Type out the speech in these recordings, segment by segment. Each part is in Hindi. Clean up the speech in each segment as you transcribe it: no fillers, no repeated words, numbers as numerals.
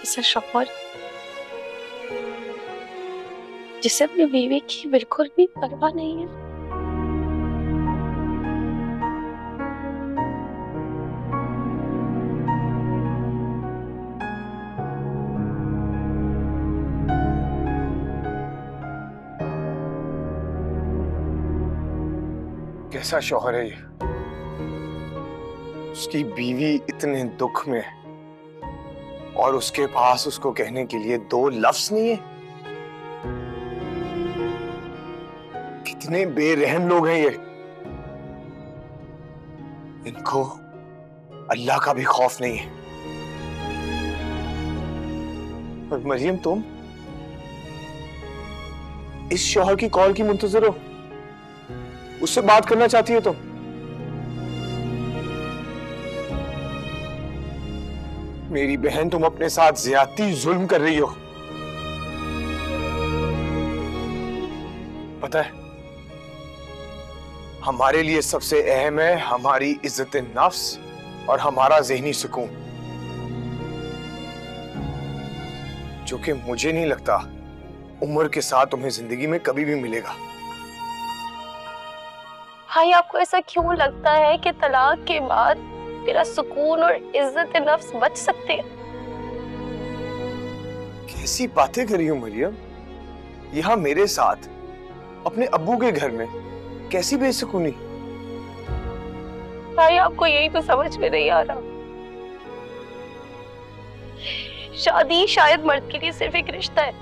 ऐसा शौहर जिसे अपनी बीवी की बिल्कुल भी परवाह नहीं है। कैसा शौहर है ये? उसकी बीवी इतने दुख में है और उसके पास उसको कहने के लिए दो लफ्ज नहीं है। कितने बेरहम लोग हैं ये। इनको अल्लाह का भी खौफ नहीं है। और मरियम, तुम इस शौहर की कॉल की मुंतजर हो, उससे बात करना चाहती हो तुम। मेरी बहन, तुम अपने साथ ज्यादती जुल्म कर रही हो। पता है, हमारे लिए सबसे अहम है हमारी इज्जत नफ्स और हमारा ज़हनी सुकून, जो कि मुझे नहीं लगता उम्र के साथ तुम्हें जिंदगी में कभी भी मिलेगा। भाई, आपको ऐसा क्यों लगता है कि तलाक के बाद मेरा सुकून और इज्जत नफ्स बच सकते हैं? कैसी बातें कर रही हो मरियम? यहाँ मेरे साथ अपने अब्बू के घर में कैसी बेसुकूनी? भाई, आपको यही तो समझ में नहीं आ रहा। शादी शायद मर्द के लिए सिर्फ एक रिश्ता है।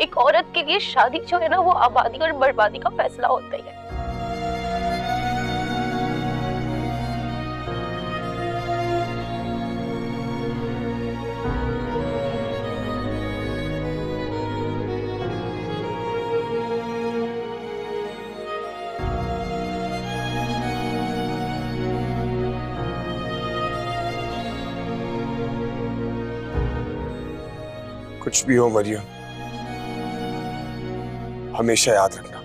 एक औरत के लिए शादी जो है ना, वो आबादी और बर्बादी का फैसला होता है। कुछ भी हो मरियम, हमेशा याद रखना,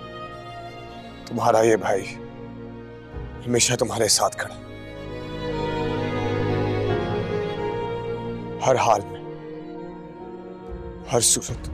तुम्हारा ये भाई हमेशा तुम्हारे साथ खड़ा, हर हाल में, हर सूरत।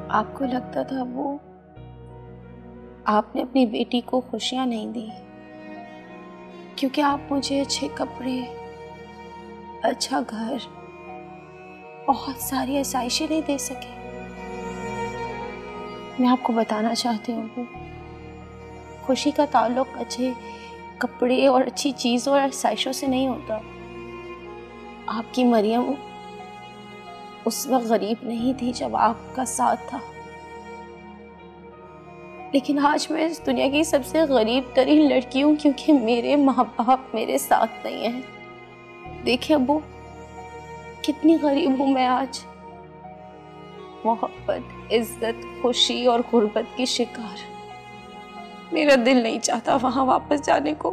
आपको लगता था वो आपने अपनी बेटी को खुशियां नहीं दी क्योंकि आप मुझे अच्छे कपड़े, अच्छा घर, बहुत सारी आसाइशें नहीं दे सके। मैं आपको बताना चाहती हूँ, खुशी का ताल्लुक अच्छे कपड़े और अच्छी चीज़ों और आसाइशों से नहीं होता। आपकी मरियम उस वक्त गरीब नहीं थी जब आपका साथ था, लेकिन आज मैं इस दुनिया की सबसे गरीब तरीन लड़की हूँ क्योंकि मेरे माँ बाप मेरे साथ नहीं हैं। देखिए अब्बू, कितनी गरीब हूँ मैं आज। मोहब्बत, इज्जत, खुशी और गुर्बत की शिकार। मेरा दिल नहीं चाहता वहां वापस जाने को,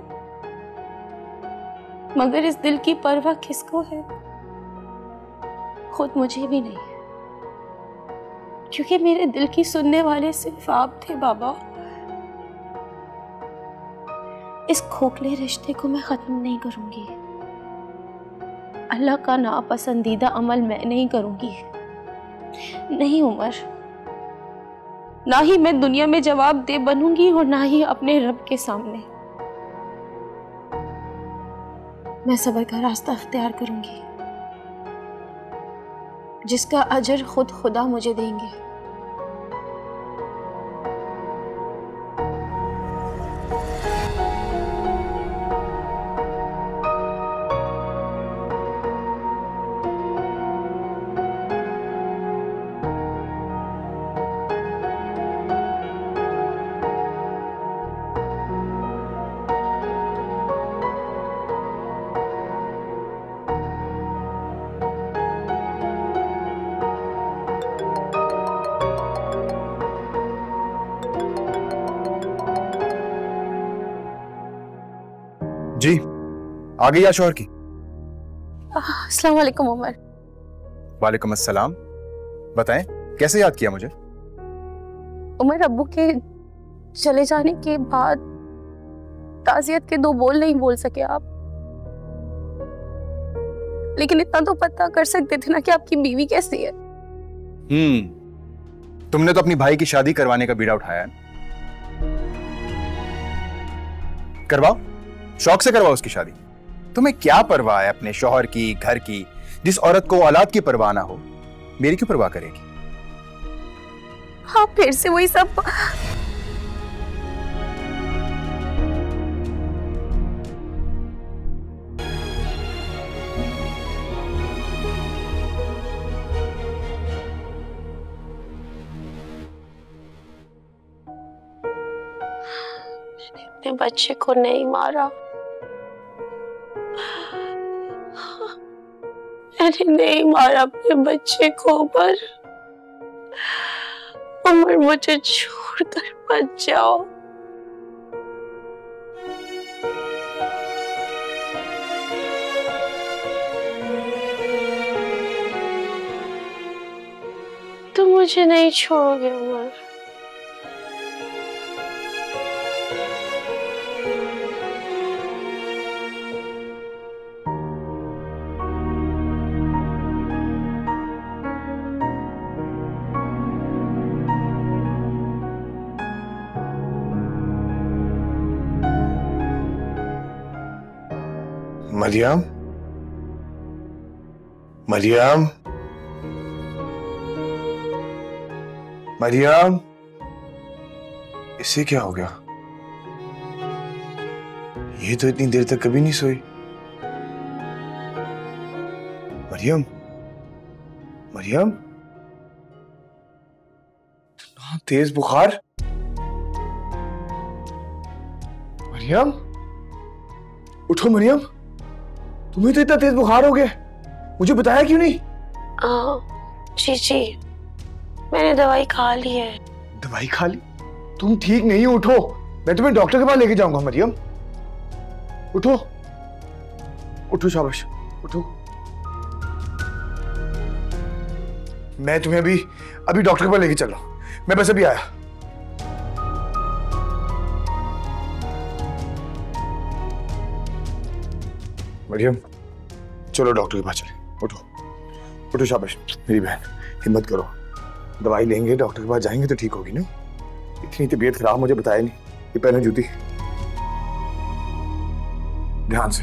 मगर इस दिल की परवाह किसको है? खुद मुझे भी नहीं, क्योंकि मेरे दिल की सुनने वाले सिर्फ आप थे बाबा। इस खोखले रिश्ते को मैं खत्म नहीं करूंगी। अल्लाह का नापसंदीदा अमल मैं नहीं करूंगी। नहीं उमर, ना ही मैं दुनिया में जवाबदेह बनूंगी और ना ही अपने रब के सामने। मैं सब्र का रास्ता अख्तियार करूंगी, जिसका अजर खुद खुदा मुझे देंगे। जी, आ गई शौहर की? अस्सलाम वालेकुम उमर। वालेकुम अस्सलाम। बताएं, कैसे याद किया मुझे? उमर, अब्बू के चले जाने के बाद ताज़ियत के 2 बोल नहीं बोल सके आप, लेकिन इतना तो पता कर सकते थे ना कि आपकी बीवी कैसी है। तुमने तो अपनी भाई की शादी करवाने का बीड़ा उठाया है। करवाओ, शौक से करवाओ उसकी शादी। तुम्हें क्या परवाह है अपने शौहर की, घर की? जिस औरत को औलाद की परवाह ना हो, मेरी क्यों परवाह करेगी? हाँ, फिर से वही सब। अपने बच्चे को नहीं मारा, मैंने नहीं मारा अपने बच्चे को, पर उमर मुझे छोड़कर मत जाओ। तुम मुझे नहीं छोड़ोगे उमर? मरियम, मरियम, मरियम, इसे क्या हो गया? ये तो इतनी देर तक कभी नहीं सोई। मरियम, मरियम, इतना तेज बुखार? मरियम, उठो मरियम, तुम्हें तो इतना तेज बुखार हो गया, मुझे बताया क्यों नहीं? जी, मैंने दवाई खा ली है। दवाई खा ली? तुम ठीक नहीं हो, उठो, मैं तुम्हें डॉक्टर के पास लेके जाऊंगा। मरियम, उठो, उठो, शाबाश, उठो। मैं तुम्हें अभी डॉक्टर के पास लेके चल रहा हूं, मैं बस अभी आया। मरियम, चलो डॉक्टर के पास चले। उठो, उठो, शाबाश मेरी बहन, हिम्मत करो, दवाई लेंगे, डॉक्टर के पास जाएंगे तो ठीक होगी ना। इतनी तबीयत खराब, मुझे बताया नहीं। ये पहने जूती, ध्यान से।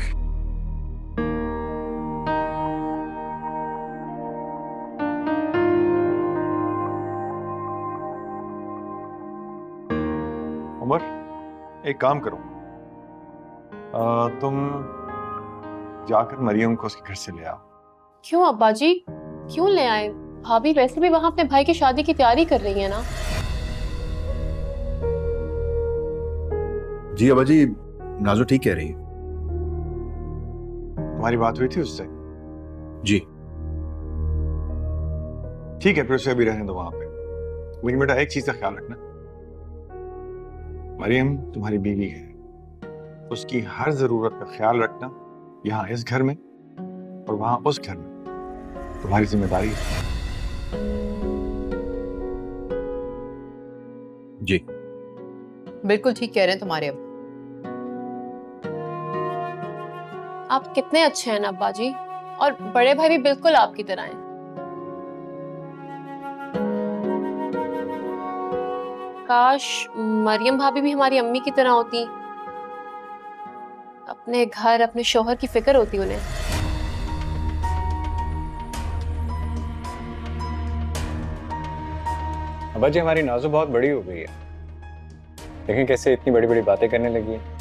उमर, एक काम करो, तुम जाकर मरियम को उसके घर से ले आओ। क्यों अब्बा जी, क्यों ले आए? भाभी वैसे भी वहां अपने भाई की शादी की तैयारी कर रही है ना। जी अब्बा जी, नाजो ठीक कह रही है। तुम्हारी बात हुई थी उससे? जी। ठीक है, फिर उसे अभी रहने दो वहां पे। लेकिन बेटा, एक चीज का ख्याल रखना, मरियम तुम्हारी बीवी है, उसकी हर जरूरत का ख्याल रखना, यहाँ इस घर में और वहां उस घर में, तुम्हारी जिम्मेदारी है। जी बिल्कुल ठीक कह रहे हैं तुम्हारे अब। आप कितने अच्छे हैं ना अब्बा जी, और बड़े भाई भी बिल्कुल आपकी तरह हैं। काश मरियम भाभी भी हमारी अम्मी की तरह होती, अपने घर अपने शौहर की फिक्र होती उन्हें। अब्बा जी, हमारी नाज़ो बहुत बड़ी हो गई है, लेकिन कैसे इतनी बड़ी बड़ी बातें करने लगी है।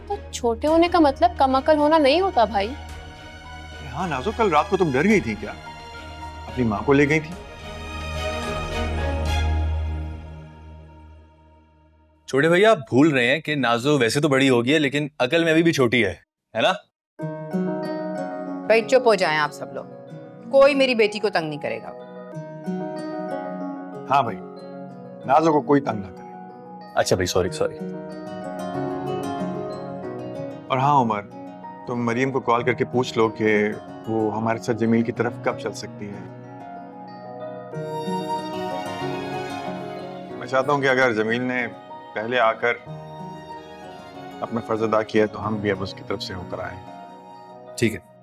तो छोटे होने का मतलब कम अकल होना नहीं होता भाई। हाँ नाज़ो, कल रात को तुम डर गई थी क्या? अपनी माँ को ले गई थी। छोटे भैया, आप भूल रहे हैं कि नाज़ो वैसे तो बड़ी हो गई है, लेकिन अकल में अभी भी छोटी है ना? भाई चुप हो जाएं आप सब लोग, कोई मेरी बेटी को तंग नहीं करेगा। हाँ भाई, नाज़ो को कोई तंग ना करे। अच्छा भाई, सॉरी सॉरी। और हाँ उमर, तुम मरियम को कॉल करके पूछ लो कि वो हमारे साथ जमील की तरफ कब चल सकती है। मैं चाहता हूँ कि अगर जमील ने पहले आकर अपना फर्ज अदा किया तो हम भी अब उसकी तरफ से होकर आए। ठीक है।